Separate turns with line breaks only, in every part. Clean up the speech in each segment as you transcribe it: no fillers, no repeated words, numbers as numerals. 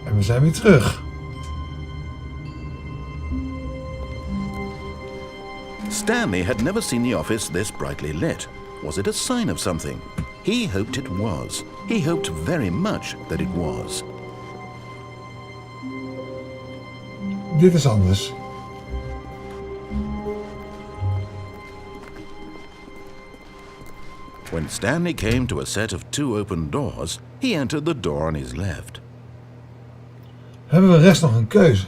En we zijn weer terug.
Stanley had never seen the office this brightly lit. Was it a sign of something? He hoped it was. He hoped very much that it was.
Dit is anders.
When Stanley came to a set of 2 open doors, he entered the door on his left.
Hebben we rechts nog een keuze?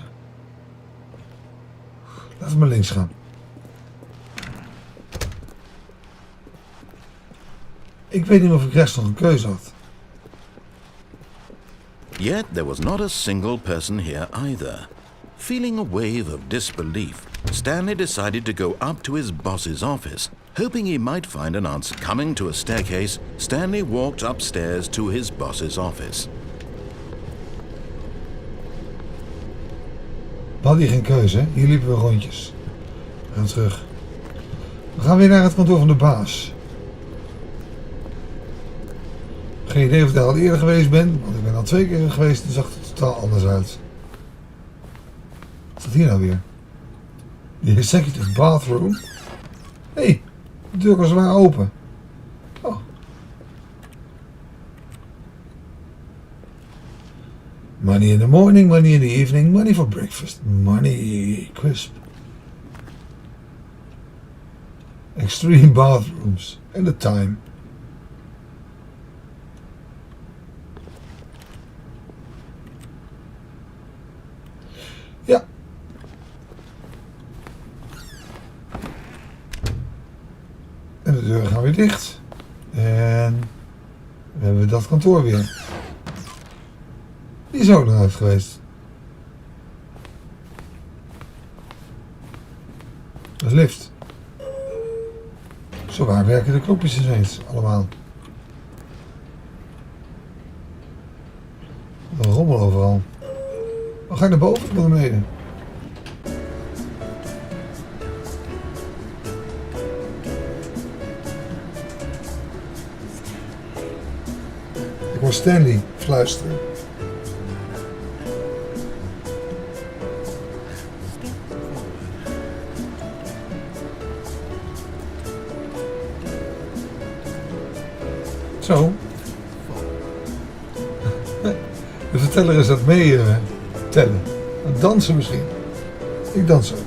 Laten we maar links gaan. Ik weet niet of ik rechts nog een keuze had.
Yet there was not a single person here either. Feeling a wave of disbelief, Stanley decided to go up to his boss's office. Hoping he might find an answer coming to a staircase, Stanley walked upstairs to his boss's office.
We hadden hier geen keuze, hè? Hier liepen we rondjes. We gaan terug. We gaan weer naar het kantoor van de baas. Geen idee of ik daar al eerder geweest ben, want ik ben al 2 keer geweest en zag het totaal anders uit. Wat staat hier nou weer? The executive bathroom? Hé, de deur was maar open. Oh. Money in the morning, money in the evening, money for breakfast, money crisp. Extreme bathrooms and the time. Ja. En de deuren gaan weer dicht. En we hebben dat kantoor weer. Die is ook nog uit geweest. De lift. Zo waar werken de knopjes ineens allemaal. Een rommel overal. Dan ga ik naar boven of naar beneden? Ik hoor Stanley fluisteren. Zo. De verteller is dat mee tellen. Dansen misschien. Ik dans ook.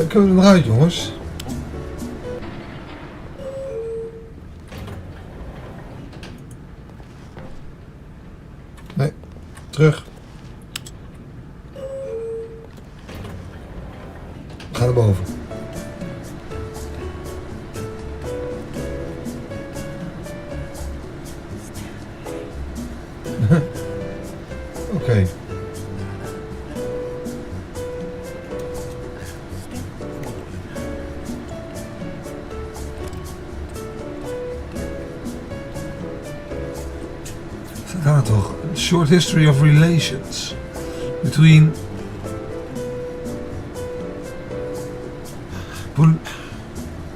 Kunnen we er nog uit, jongens? Nee. Terug. We gaan naar boven. Oké. Daar toch. A short history of relations between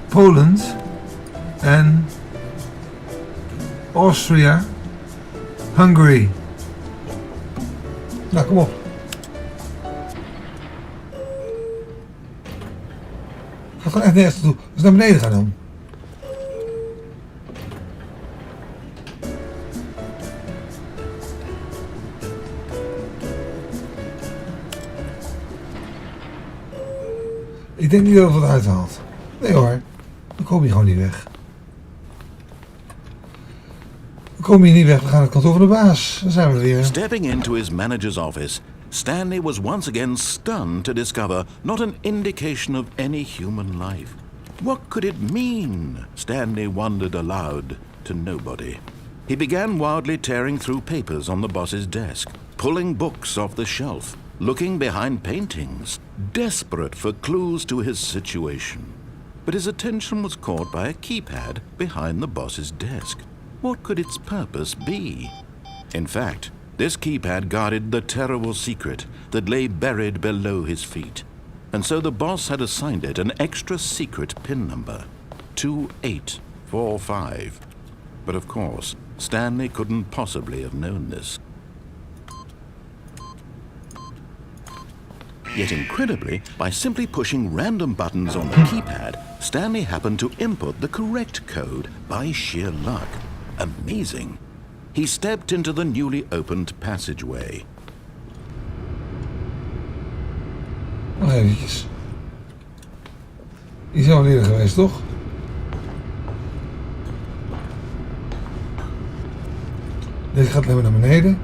Poland and Austria, Hungary. Nou, kom op. Ga gewoon echt nergens naartoe. Dus naar beneden gaan dan. Ik denk niet dat het wat uithaalt. Nee hoor, dan kom je gewoon niet weg. We komen hier niet weg, we gaan naar het kantoor van de baas. Daar zijn we weer.
Stepping into his manager's office, Stanley was once again stunned to discover not an indication of any human life. What could it mean? Stanley wondered aloud to nobody. He began wildly tearing through papers on the boss's desk, pulling books off the shelf, looking behind paintings, desperate for clues to his situation. But his attention was caught by a keypad behind the boss's desk. What could its purpose be? In fact, this keypad guarded the terrible secret that lay buried below his feet. And so the boss had assigned it an extra secret PIN number. 2845. But of course, Stanley couldn't possibly have known this. Yet incredibly, by simply pushing random buttons on the keypad, Stanley happened to input the correct code by sheer luck. Amazing. He stepped into the newly opened passageway.
Nog eventjes. Die zijn al eerder geweest, toch? Deze gaat alleen maar naar beneden.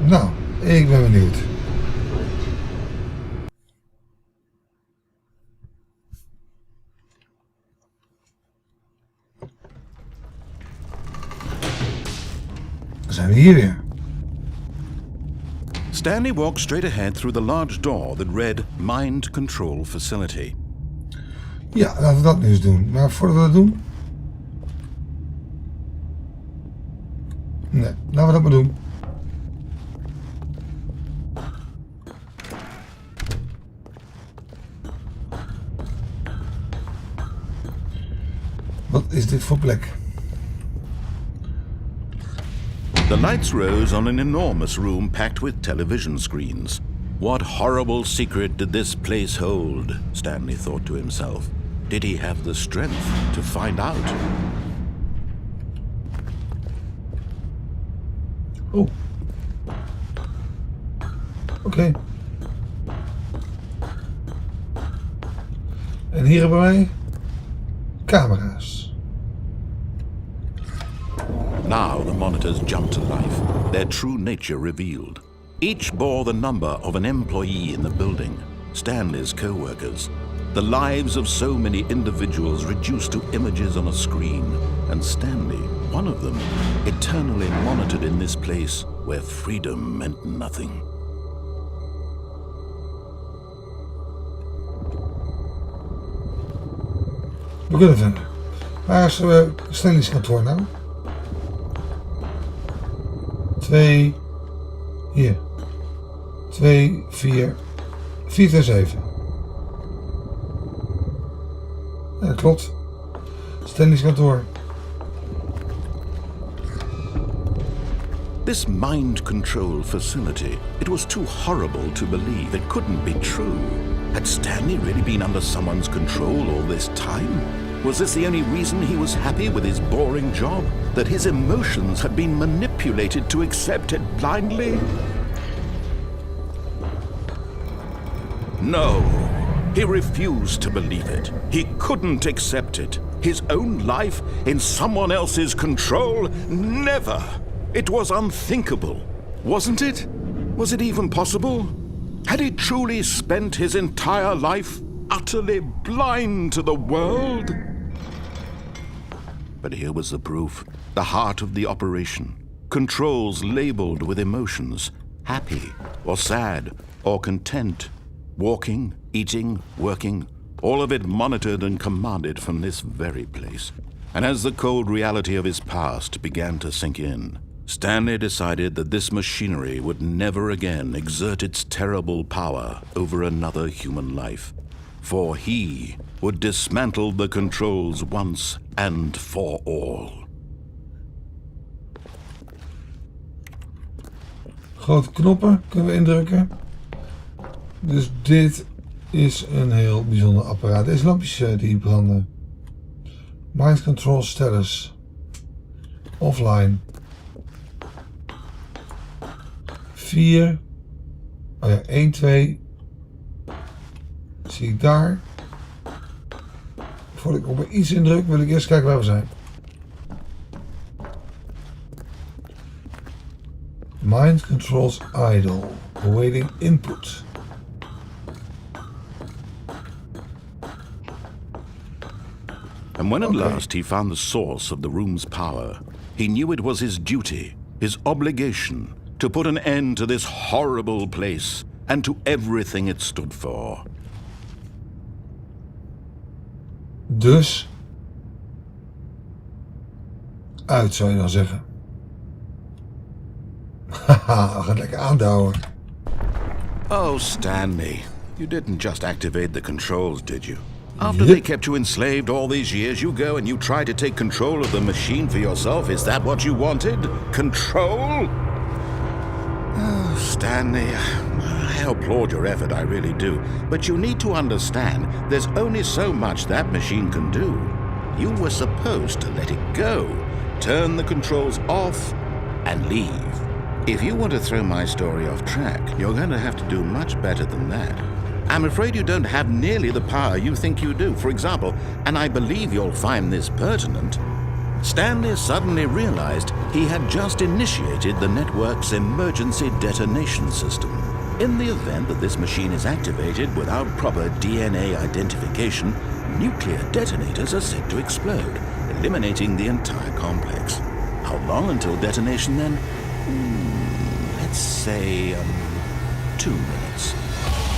Nou, ik ben benieuwd. Dan zijn we hier weer.
Stanley walked straight ahead through the large door that read Mind Control Facility.
Ja, laten we dat nu eens doen. Maar voordat we dat doen... Nee, laten we dat maar doen. Wat is dit voor plek?
The lights rose on an enormous room packed with television screens. What horrible secret did this place hold? Stanley thought to himself. Did he have the strength to find out?
Oh. Oké. En hier hebben wij camera's.
Now the monitors jumped to life, their true nature revealed. Each bore the number of an employee in the building, Stanley's co-workers. The lives of so many individuals reduced to images on a screen, and Stanley, one of them, eternally monitored in this place where freedom meant nothing.
We kunnen verder. Waar is Stanley's kantoor nou? 2, hier. 2, 4, 427. Ja, dat klopt. Stanley's kantoor.
This mind control facility, it was too horrible to believe. It couldn't be true. Had Stanley really been under someone's control all this time? Was this the only reason he was happy with his boring job? That his emotions had been manipulated to accept it blindly? No, he refused to believe it. He couldn't accept it. His own life in someone else's control? Never! It was unthinkable, wasn't it? Was it even possible? Had he truly spent his entire life utterly blind to the world? But here was the proof, the heart of the operation. Controls labeled with emotions, happy or sad or content. Walking, eating, working, all of it monitored and commanded from this very place. And as the cold reality of his past began to sink in, Stanley decided that this machinery would never again exert its terrible power over another human life. For he would dismantle the controls once and for all.
Grote knoppen kunnen we indrukken. Dus dit is een heel bijzonder apparaat. Deze lampjes die branden. Mind control status. Offline. 4. Oh ja, 1, 2. Zie ik daar. Voordat ik op iets indruk, wil ik eerst kijken waar we zijn. Mind controls idle. Awaiting input.
And when at last he found the source of the room's power, he knew it was his duty, his obligation, to put an end to this horrible place and to everything it stood for.
Dus uit zou je dan zeggen. Haha, gaat lekker aandouwen.
Oh, Stanley, you didn't just activate the controls, did you? After they kept you enslaved all these years, you go and you try to take control of the machine for yourself. Is that what you wanted? Control? Oh, Stanley, I applaud your effort, I really do. But you need to understand, there's only so much that machine can do. You were supposed to let it go, turn the controls off, and leave. If you want to throw my story off track, you're going to have to do much better than that. I'm afraid you don't have nearly the power you think you do. For example, and I believe you'll find this pertinent, Stanley suddenly realized he had just initiated the network's emergency detonation system. In the event that this machine is activated without proper DNA identification, nuclear detonators are said to explode, eliminating the entire complex. How long until detonation then? Let's say 2 minutes.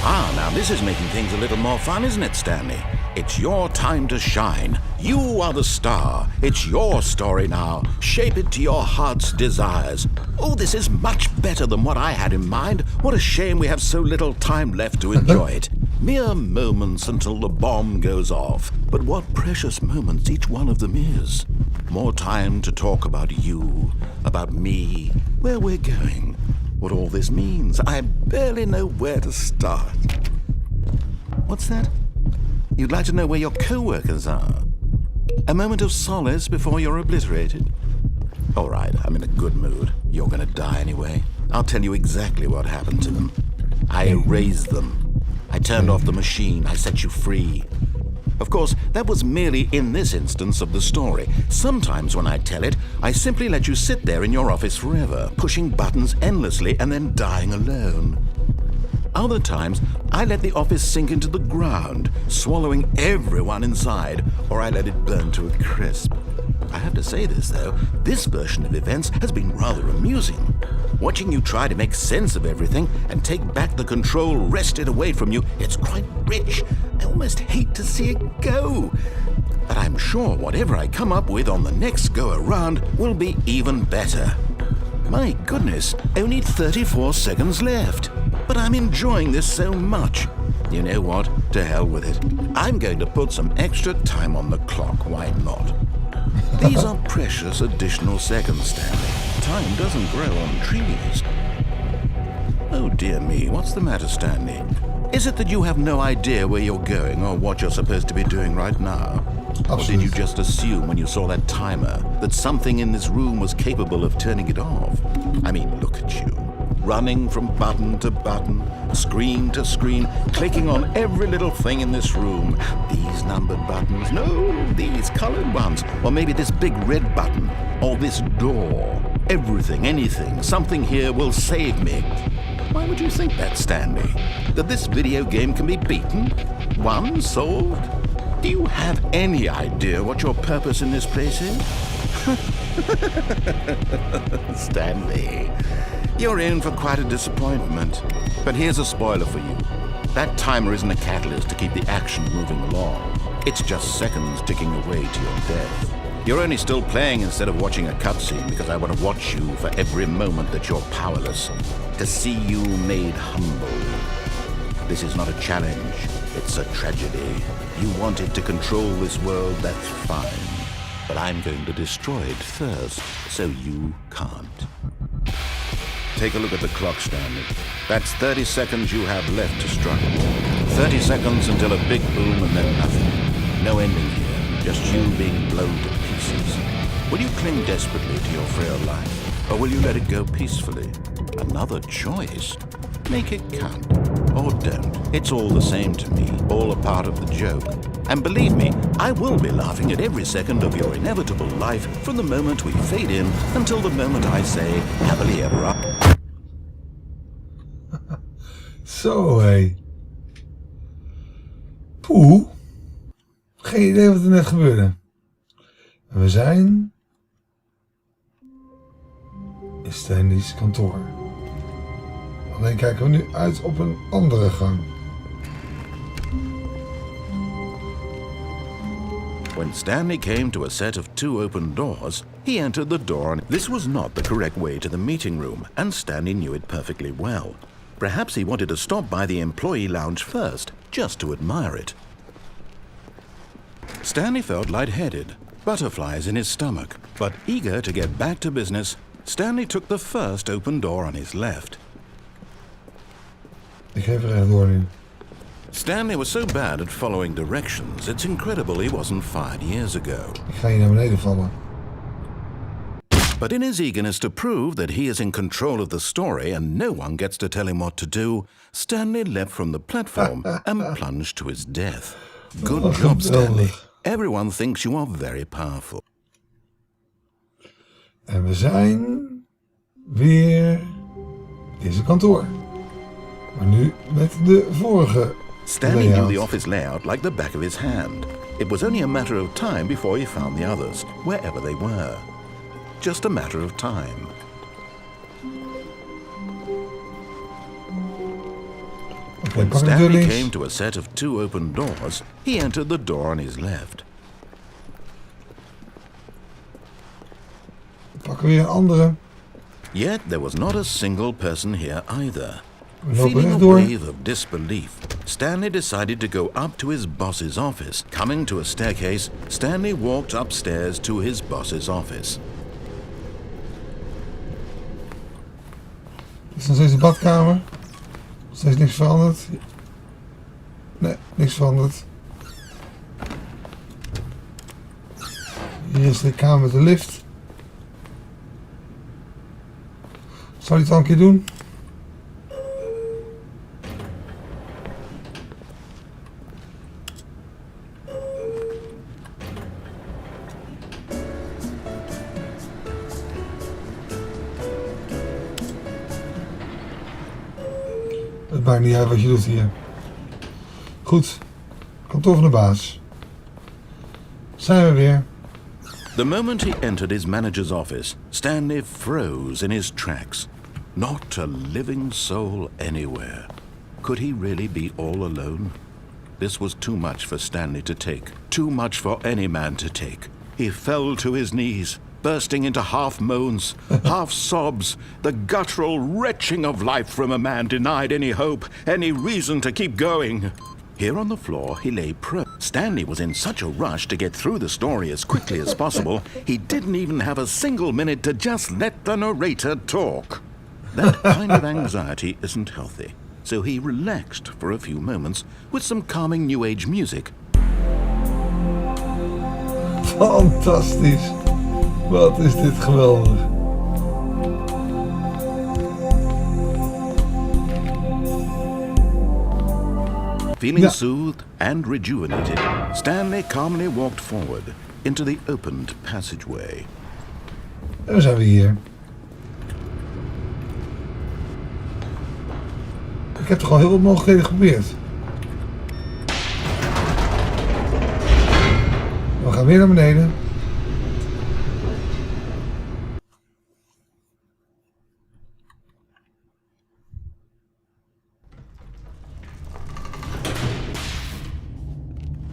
Now this is making things a little more fun, isn't it, Stanley? It's your time to shine. You are the star. It's your story now. Shape it to your heart's desires. Oh, this is much better than what I had in mind. What a shame we have so little time left to enjoy it. Mere moments until the bomb goes off. But what precious moments each one of them is. More time to talk about you, about me, where we're going, what all this means. I barely know where to start. What's that? You'd like to know where your co-workers are? A moment of solace before you're obliterated? All right, I'm in a good mood. You're gonna die anyway. I'll tell you exactly what happened to them. I erased them. I turned off the machine. I set you free. Of course, that was merely in this instance of the story. Sometimes when I tell it, I simply let you sit there in your office forever, pushing buttons endlessly and then dying alone. Other times, I let the office sink into the ground, swallowing everyone inside, or I let it burn to a crisp. I have to say this, though, this version of events has been rather amusing. Watching you try to make sense of everything and take back the control wrested away from you, it's quite rich. I almost hate to see it go. But I'm sure whatever I come up with on the next go-around will be even better. My goodness, only 34 seconds left. But I'm enjoying this so much. You know what? To hell with it. I'm going to put some extra time on the clock. Why not? These are precious additional seconds, Stanley. Time doesn't grow on trees. Oh dear me, what's the matter, Stanley? Is it that you have no idea where you're going or what you're supposed to be doing right now? Or did you just assume when you saw that timer that something in this room was capable of turning it off? I mean, look at you. Running from button to button, screen to screen, clicking on every little thing in this room. These numbered buttons, no, these colored ones. Or maybe this big red button, or this door. Everything, anything, something here will save me. Why would you think that, Stanley? That this video game can be beaten? Won? Solved? Do you have any idea what your purpose in this place is? Stanley, you're in for quite a disappointment. But here's a spoiler for you. That timer isn't a catalyst to keep the action moving along. It's just seconds ticking away to your death. You're only still playing instead of watching a cutscene because I want to watch you for every moment that you're powerless. To see you made humble. This is not a challenge. It's a tragedy. You wanted to control this world, that's fine. But I'm going to destroy it first, so you can't. Take a look at the clock, Stanley. That's 30 seconds you have left to struggle. 30 seconds until a big boom and then nothing. No ending here, just you being blown to pieces. Will you cling desperately to your frail life, or will you let it go peacefully? Another choice. Make it count. Or don't. It's all the same to me, all a part of the joke. And believe me, I will be laughing at every second of your inevitable life from the moment we fade in until the moment I say, happily ever after.
Zo, hé. Poeh. Geen idee wat er net gebeurde. We zijn in Stanley's kantoor. Alleen kijken we nu uit op een andere gang.
When Stanley came to a set of 2 open doors, he entered the door and this was not the correct way to the meeting room, and Stanley knew it perfectly well. Perhaps he wanted to stop by the employee lounge first, just to admire it. Stanley felt lightheaded, butterflies in his stomach, but eager to get back to business, Stanley took the first open door on his left.
Ik geef er rechtdoor nu.
Stanley was so bad at following directions, it's incredible he wasn't fired years ago.
Ik ga hier naar beneden vallen.
But in his eagerness to prove that he is in control of the story and no one gets to tell him what to do, Stanley leapt from the platform and plunged to his death. Good job, Stanley. Everyone thinks you are very powerful.
En we zijn weer in zijn kantoor. Maar nu met de vorige
Stanley
layout.
knew the office layout like the back of his hand. It was only a matter of time before he found the others, wherever they were. Just a matter of time.
Oké,
When
pak de deur
Stanley
links.
came to a set of 2 open doors, he entered the door on his left.
Pakken we weer een andere.
Yet there was not a single person here either.
We lopen
Feeling a
rechtdoor.
wave of disbelief, Stanley decided to go up to his boss's office. Coming to a staircase, Stanley walked upstairs to his boss's office.
Dit is nog steeds de badkamer. Nog steeds niks veranderd. Nee, niks veranderd. Hier is de kamer met de lift. Zal hij het al een keer doen? Het maakt niet uit wat je doet hier. Goed. Kantoor van de baas. Zijn we weer.
The moment he entered his manager's office, Stanley froze in his tracks. Not a living soul anywhere. Could he really be all alone? This was too much for Stanley to take. Too much for any man to take. He fell to his knees, bursting into half moans, half sobs, the guttural retching of life from a man denied any hope, any reason to keep going. Here on the floor, he lay prone. Stanley was in such a rush to get through the story as quickly as possible, he didn't even have a single minute to just let the narrator talk. That kind of anxiety isn't healthy, so he relaxed for a few moments with some calming New Age music.
Fantastisch. Wat is dit geweldig.
Feeling soothed and rejuvenated, Stanley calmly walked forward into the opened passageway.
En dan zijn we hier. Ik heb toch al heel wat mogelijkheden geprobeerd. We gaan weer naar beneden.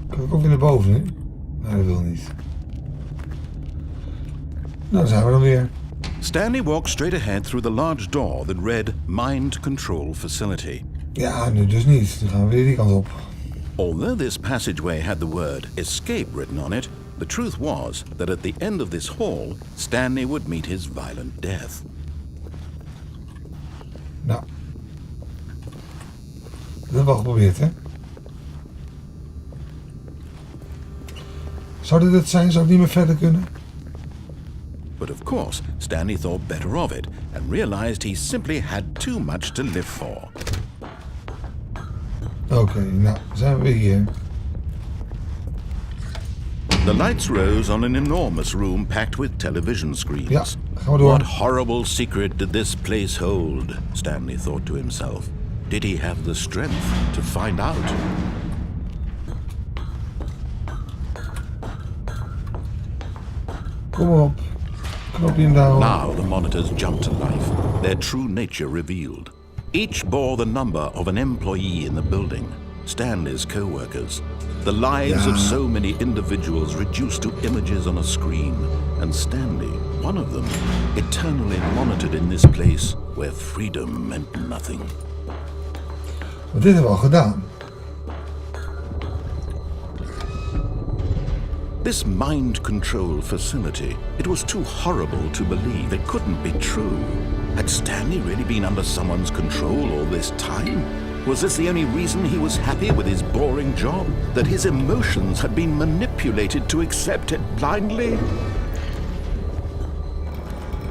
Kan ik ook weer naar boven, hè? Nee, dat wil niet. Nou, daar zijn we dan weer.
Stanley walked straight ahead through the large door that read Mind Control Facility.
Ja, nu dus niet. Dan gaan we weer die kant op.
Although this passageway had the word escape written on it, the truth was that at the end of this hall, Stanley would meet his violent death.
Nou. Dat hebben we al geprobeerd, hè? Zou dit het zijn? Zou ik niet meer verder kunnen?
But of course, Stanley thought better of it and realized he simply had too much to live for.
Oké, nou, zijn we weer hier.
The lights rose on an enormous room packed with television screens.
Ja, gaan we door.
What horrible secret did this place hold? Stanley thought to himself. Did he have the strength to find out?
Kom maar op. Knopje in down.
Now the monitors jumped to life, their true nature revealed. Each bore the number of an employee in the building, Stanley's co-workers. The lives of so many individuals reduced to images on a screen, and Stanley, one of them, eternally monitored in this place where freedom meant nothing.
Want dit hebben we al gedaan.
This mind control facility, it was too horrible to believe. It couldn't be true. Had Stanley really been under someone's control all this time? Was this the only reason he was happy with his boring job? That his emotions had been manipulated to accept it blindly?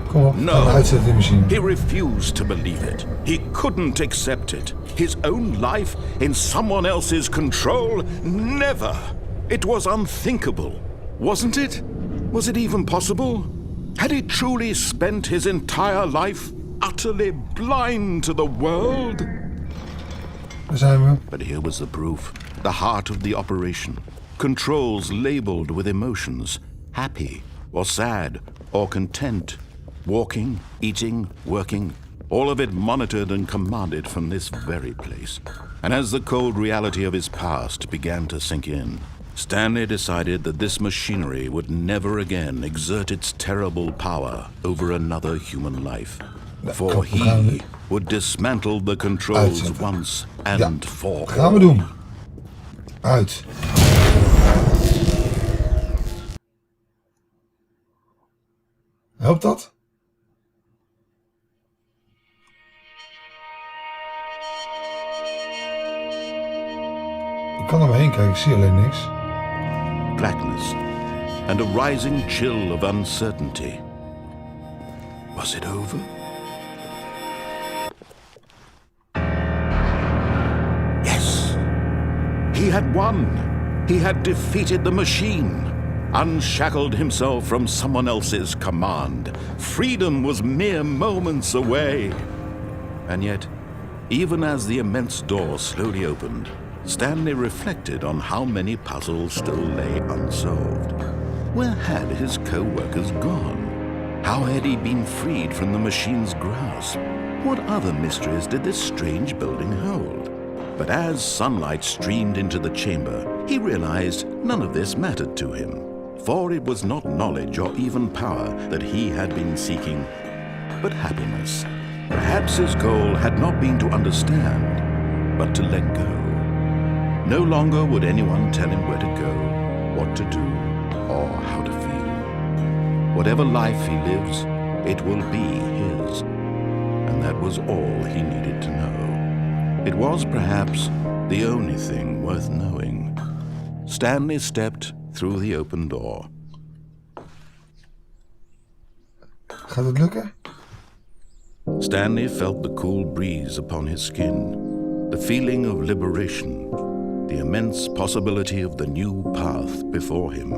Kom op,
No,
uitzetten die machine.
he refused to believe it. He couldn't accept it. His own life in someone else's control? Never! It was unthinkable, wasn't it? Was it even possible? Had he truly spent his entire life utterly blind to the world?
Daar zijn we.
But here was the proof. The heart of the operation. Controls labeled with emotions. Happy or sad or content. Walking, eating, working. All of it monitored and commanded from this very place. And as the cold reality of his past began to sink in, Stanley decided that this machinery would never again exert its terrible power over another human life. For he would dismantle the controls once and for all.
Gaan we doen. Uit. Helpt dat? Ik kan er maar heen kijken, ik zie alleen niks.
Blackness and a rising chill of uncertainty. Was it over? Yes! He had won! He had defeated the machine! Unshackled himself from someone else's command. Freedom was mere moments away. And yet, even as the immense door slowly opened, Stanley reflected on how many puzzles still lay unsolved. Where had his co-workers gone? How had he been freed from the machine's grasp? What other mysteries did this strange building hold? But as sunlight streamed into the chamber, he realized none of this mattered to him, for it was not knowledge or even power that he had been seeking, but happiness. Perhaps his goal had not been to understand, but to let go. No longer would anyone tell him where to go, what to do, or how to feel. Whatever life he lives, it will be his. And that was all he needed to know. It was perhaps the only thing worth knowing. Stanley stepped through the open door.
Gaat het lukken?
Stanley felt the cool breeze upon his skin, the feeling of liberation, the immense possibility of the new path before him.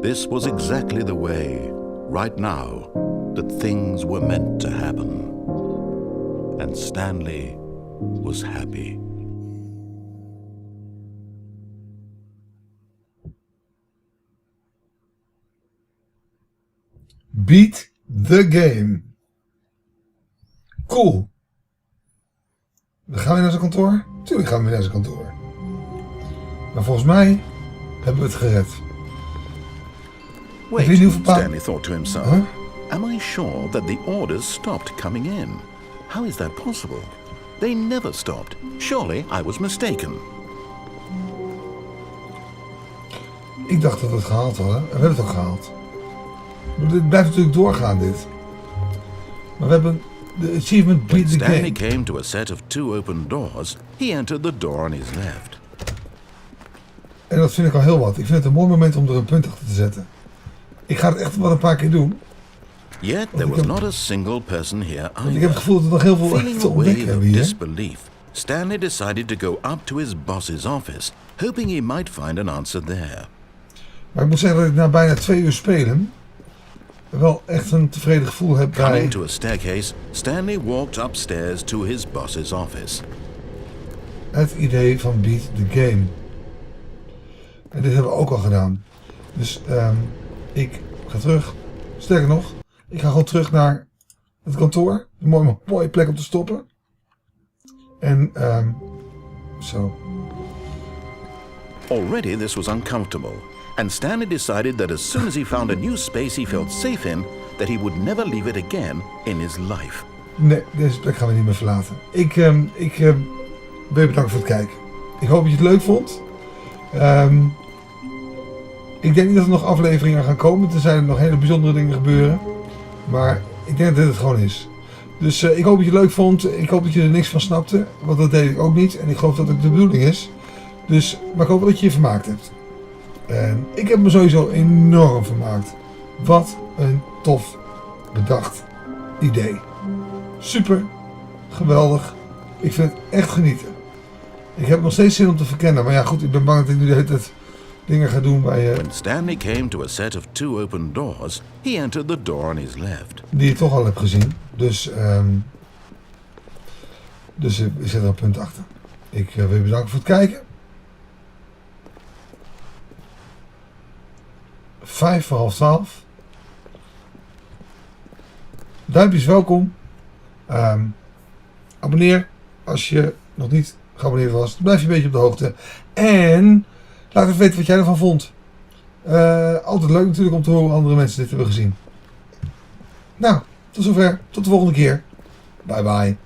This was exactly the way, right now, that things were meant to happen. And Stanley was happy.
Beat the game. Cool. Dan gaan we naar zijn kantoor? Tuurlijk gaan we naar zijn kantoor. Maar volgens mij hebben we het gered.
Wait, Stanley thought to himself. Huh? Am I sure that the orders stopped coming in? How is that possible? They never stopped. Surely I was mistaken.
Ik dacht dat we het gehaald hadden. En we hebben het ook gehaald. Maar dit blijft natuurlijk doorgaan, dit. Maar we hebben de achievement beat the game.
When Stanley came to a set of 2 open doors, he entered the door on his left.
En dat vind ik al heel wat. Ik vind het een mooi moment om er een punt achter te zetten. Ik ga het echt wel een paar keer doen.
Yet there was not a single person here either.
Ik heb het gevoel dat we nog heel veel te ontdekken hebben hier.
Disbelief, Stanley decided to go up to his boss's office, hoping he might find an answer there.
Maar ik moet zeggen dat ik na bijna 2 uur spelen wel echt een tevreden gevoel heb bij...
Coming to a staircase, Stanley walked upstairs to his boss's office.
Het idee van beat the game. En dit hebben we ook al gedaan. Dus ik ga terug. Sterker nog, ik ga gewoon terug naar het kantoor. Een mooie plek om te stoppen. En zo.
Already this was uncomfortable, and Stanley decided that as soon as he found a new space he felt safe in, that he would never leave it again in his life.
Nee, deze plek gaan we niet meer verlaten. wil je bedanken voor het kijken. Ik hoop dat je het leuk vond. Ik denk niet dat er nog afleveringen gaan komen. Er zijn nog hele bijzondere dingen gebeuren. Maar ik denk dat dit het gewoon is. Dus ik hoop dat je het leuk vond. Ik hoop dat je er niks van snapte. Want dat deed ik ook niet. En ik geloof dat het de bedoeling is. Dus, maar ik hoop dat je je vermaakt hebt. En ik heb me sowieso enorm vermaakt. Wat een tof bedacht idee. Super. Geweldig. Ik vind het echt genieten. Ik heb nog steeds zin om te verkennen. Maar ja goed, ik ben bang dat ik nu de hele tijd dingen ga doen bij
When Stanley came to a set of 2 open doors, he entered the door on his left.
die je toch al hebt gezien. Dus ik zet er een punt achter. Ik wil je bedanken voor het kijken. 11:55. Duimpjes welkom. Abonneer als je nog niet geabonneerd was. Dan blijf je een beetje op de hoogte. En laat even weten wat jij ervan vond. Altijd leuk natuurlijk om te horen hoe andere mensen dit hebben gezien. Nou, tot zover. Tot de volgende keer. Bye bye.